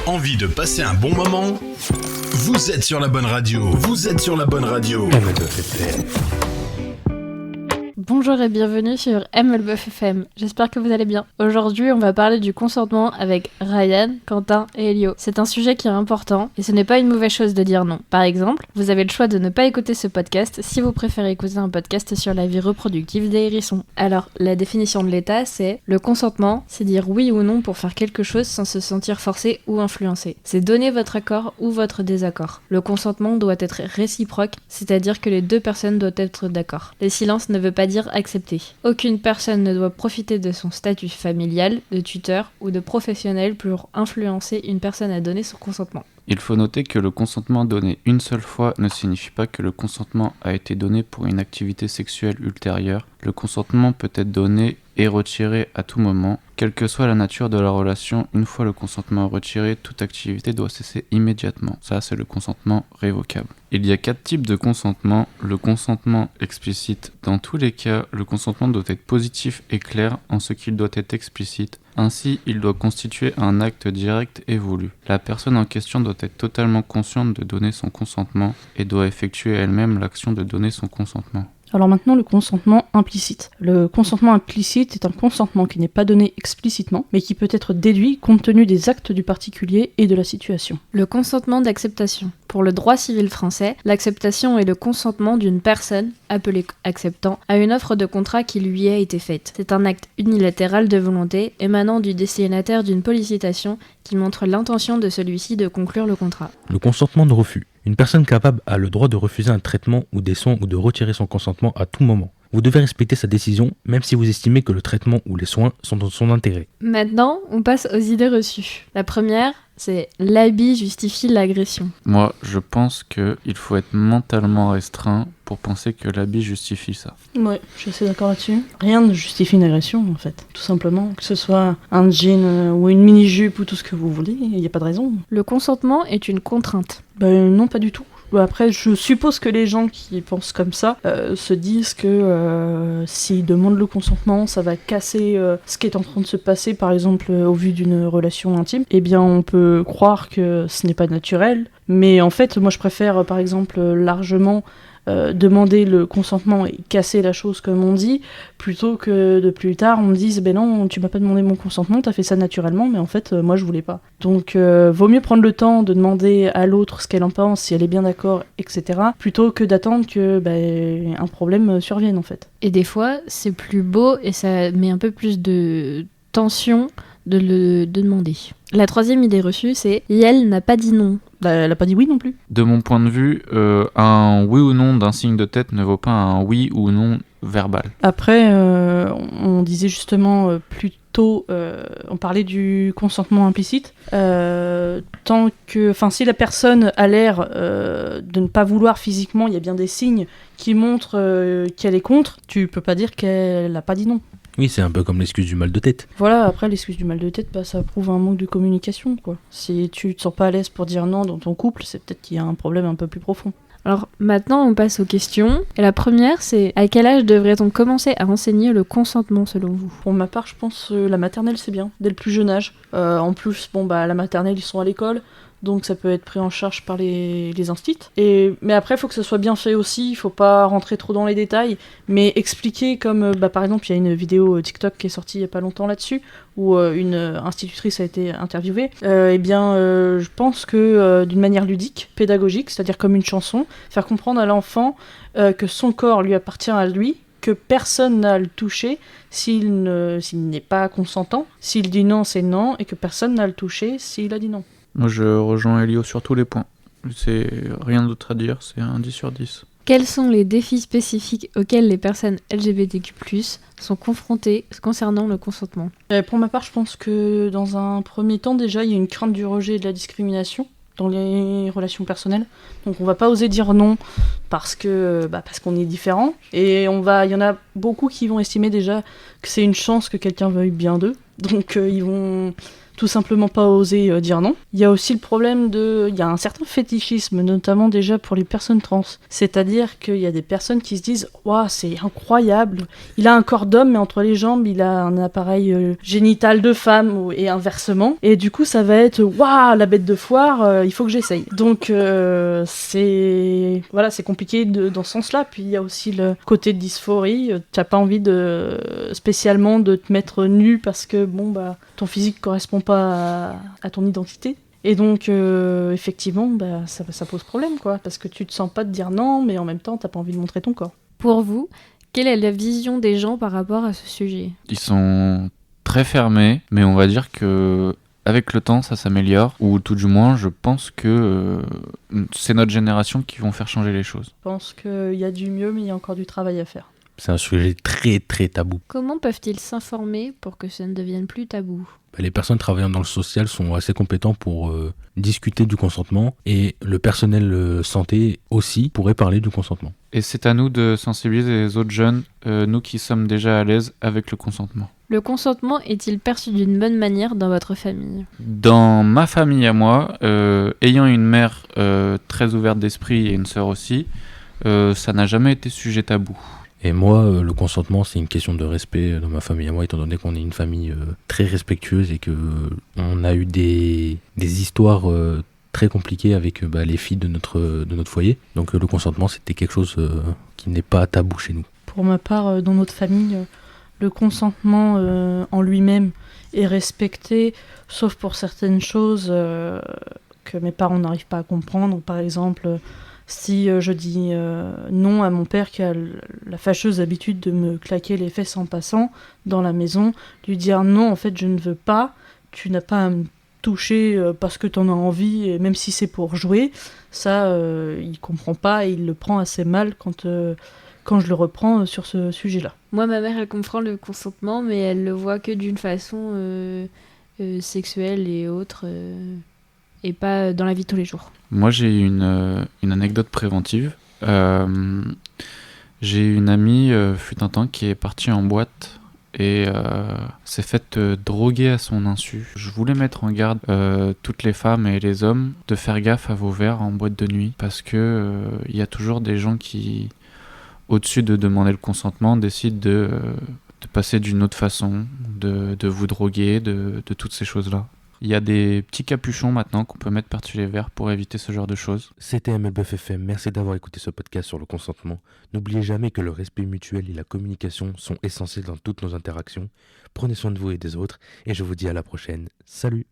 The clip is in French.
Envie de passer un bon moment? Vous êtes sur la bonne radio. Bonjour et bienvenue sur MLBuff FM, j'espère que vous allez bien. Aujourd'hui on va parler du consentement avec Ryan, Quentin et Elio. C'est un sujet qui est important et ce n'est pas une mauvaise chose de dire non. Par exemple, vous avez le choix de ne pas écouter ce podcast si vous préférez écouter un podcast sur la vie reproductive des hérissons. Alors, la définition de l'État c'est le consentement, c'est dire oui ou non pour faire quelque chose sans se sentir forcé ou influencé. C'est donner votre accord ou votre désaccord. Le consentement doit être réciproque, c'est-à-dire que les deux personnes doivent être d'accord. Le silence ne veut pas dire accepter. Aucune personne ne doit profiter de son statut familial, de tuteur ou de professionnel pour influencer une personne à donner son consentement. Il faut noter que le consentement donné une seule fois ne signifie pas que le consentement a été donné pour une activité sexuelle ultérieure. Le consentement peut être donné et retiré à tout moment. Quelle que soit la nature de la relation, une fois le consentement retiré, toute activité doit cesser immédiatement. Ça, c'est le consentement révocable. Il y a 4 types de consentement. Le consentement explicite. Dans tous les cas, le consentement doit être positif et clair en ce qu'il doit être explicite. Ainsi, il doit constituer un acte direct et voulu. La personne en question doit être totalement consciente de donner son consentement et doit effectuer elle-même l'action de donner son consentement. Alors maintenant, le consentement implicite. Le consentement implicite est un consentement qui n'est pas donné explicitement, mais qui peut être déduit compte tenu des actes du particulier et de la situation. Le consentement d'acceptation. Pour le droit civil français, l'acceptation est le consentement d'une personne, appelée acceptant, à une offre de contrat qui lui a été faite. C'est un acte unilatéral de volonté émanant du destinataire d'une sollicitation qui montre l'intention de celui-ci de conclure le contrat. Le consentement de refus. Une personne capable a le droit de refuser un traitement ou des soins ou de retirer son consentement à tout moment. Vous devez respecter sa décision, même si vous estimez que le traitement ou les soins sont dans son intérêt. Maintenant, on passe aux idées reçues. La première, c'est l'habit justifie l'agression. Moi, je pense qu'il faut être mentalement restreint pour penser que l'habit justifie ça. Ouais, je suis assez d'accord là-dessus. Rien ne justifie une agression, en fait. Tout simplement, que ce soit un jean ou une mini-jupe ou tout ce que vous voulez, il n'y a pas de raison. Le consentement est une contrainte. Non, pas du tout. Après, je suppose que les gens qui pensent comme ça se disent que s'ils demandent le consentement, ça va casser ce qui est en train de se passer, par exemple au vu d'une relation intime. Eh bien, on peut croire que ce n'est pas naturel, mais en fait, moi je préfère par exemple largement demander le consentement et casser la chose comme on dit, plutôt que de plus tard on me dise ben non, tu m'as pas demandé mon consentement, t'as fait ça naturellement, mais en fait moi je voulais pas. Donc vaut mieux prendre le temps de demander à l'autre ce qu'elle en pense, si elle est bien d'accord, etc., plutôt que d'attendre que un problème survienne en fait. Et des fois c'est plus beau et ça met un peu plus de tension de demander. La troisième idée reçue, c'est « Yael n'a pas dit non ». Elle a pas dit oui non plus. De mon point de vue, un oui ou non d'un signe de tête ne vaut pas un oui ou non verbal. Après, on disait justement plutôt, on parlait du consentement implicite. Tant que, si la personne a l'air de ne pas vouloir physiquement, il y a bien des signes qui montrent qu'elle est contre, tu peux pas dire qu'elle n'a pas dit non. Oui, c'est un peu comme l'excuse du mal de tête. Voilà, après l'excuse du mal de tête, ça prouve un manque de communication, quoi. Si tu te sens pas à l'aise pour dire non dans ton couple, c'est peut-être qu'il y a un problème un peu plus profond. Alors maintenant on passe aux questions. Et la première c'est à quel âge devrait-on commencer à enseigner le consentement selon vous ? Pour ma part, je pense la maternelle c'est bien, dès le plus jeune âge. En plus, la maternelle ils sont à l'école. Donc ça peut être pris en charge par les instituts. Mais après, il faut que ce soit bien fait aussi, il faut pas rentrer trop dans les détails, mais expliquer comme, par exemple, il y a une vidéo TikTok qui est sortie il y a pas longtemps là-dessus, où une institutrice a été interviewée. Je pense que d'une manière ludique, pédagogique, c'est-à-dire comme une chanson, faire comprendre à l'enfant que son corps lui appartient à lui, que personne n'a à le toucher s'il n'est pas consentant. S'il dit non, c'est non, et que personne n'a à le toucher s'il a dit non. Moi, je rejoins Elio sur tous les points. C'est rien d'autre à dire, c'est un 10 sur 10. Quels sont les défis spécifiques auxquels les personnes LGBTQ+, sont confrontées concernant le consentement ? Pour ma part, je pense que dans un premier temps, déjà, il y a une crainte du rejet et de la discrimination dans les relations personnelles. Donc on va pas oser dire non parce qu'on est différent. Et il y en a beaucoup qui vont estimer déjà que c'est une chance que quelqu'un veuille bien d'eux. Donc ils vont tout simplement pas oser dire non. Il y a aussi le problème il y a un certain fétichisme, notamment déjà pour les personnes trans. C'est-à-dire qu'il y a des personnes qui se disent « Waouh, c'est incroyable, il a un corps d'homme, mais entre les jambes, il a un appareil génital de femme, et inversement. » Et du coup, ça va être « Waouh, la bête de foire, il faut que j'essaye. » Donc, c'est compliqué dans ce sens-là. Puis il y a aussi le côté de dysphorie. Tu n'as pas envie spécialement de te mettre nu parce que ton physique correspond pas à ton identité. Et donc, effectivement, ça pose problème, quoi, parce que tu te sens pas de dire non, mais en même temps, t'as pas envie de montrer ton corps. Pour vous, quelle est la vision des gens par rapport à ce sujet ? Ils sont très fermés, mais on va dire que avec le temps, ça s'améliore, ou tout du moins, je pense que c'est notre génération qui vont faire changer les choses. Je pense qu'il y a du mieux, mais il y a encore du travail à faire. C'est un sujet très très tabou. Comment peuvent-ils s'informer pour que ça ne devienne plus tabou ? Les personnes travaillant dans le social sont assez compétents pour discuter du consentement et le personnel santé aussi pourrait parler du consentement. Et c'est à nous de sensibiliser les autres jeunes, nous qui sommes déjà à l'aise avec le consentement. Le consentement est-il perçu d'une bonne manière dans votre famille ? Dans ma famille à moi, ayant une mère très ouverte d'esprit et une sœur aussi, ça n'a jamais été sujet tabou. Et moi, le consentement, c'est une question de respect dans ma famille à moi, étant donné qu'on est une famille très respectueuse et qu'on a eu des histoires très compliquées avec les filles de notre foyer. Donc le consentement, c'était quelque chose qui n'est pas tabou chez nous. Pour ma part, dans notre famille, le consentement en lui-même est respecté, sauf pour certaines choses que mes parents n'arrivent pas à comprendre. Par exemple, si je dis non à mon père qui a la fâcheuse habitude de me claquer les fesses en passant dans la maison, lui dire non, en fait je ne veux pas, tu n'as pas à me toucher parce que tu en as envie, et même si c'est pour jouer, ça il comprend pas et il le prend assez mal quand je le reprends sur ce sujet-là. Moi, ma mère, elle comprend le consentement, mais elle le voit que d'une façon sexuelle et autre, et pas dans la vie de tous les jours. Moi, j'ai une anecdote préventive. J'ai une amie, fut un temps, qui est partie en boîte et s'est faite droguer à son insu. Je voulais mettre en garde toutes les femmes et les hommes de faire gaffe à vos verres en boîte de nuit, parce que y a toujours des gens qui, au-dessus de demander le consentement, décident de passer d'une autre façon, de vous droguer, de toutes ces choses-là. Il y a des petits capuchons maintenant qu'on peut mettre par-dessus les verres pour éviter ce genre de choses. C'était MLBF FM, merci d'avoir écouté ce podcast sur le consentement. N'oubliez jamais que le respect mutuel et la communication sont essentiels dans toutes nos interactions. Prenez soin de vous et des autres, et je vous dis à la prochaine. Salut!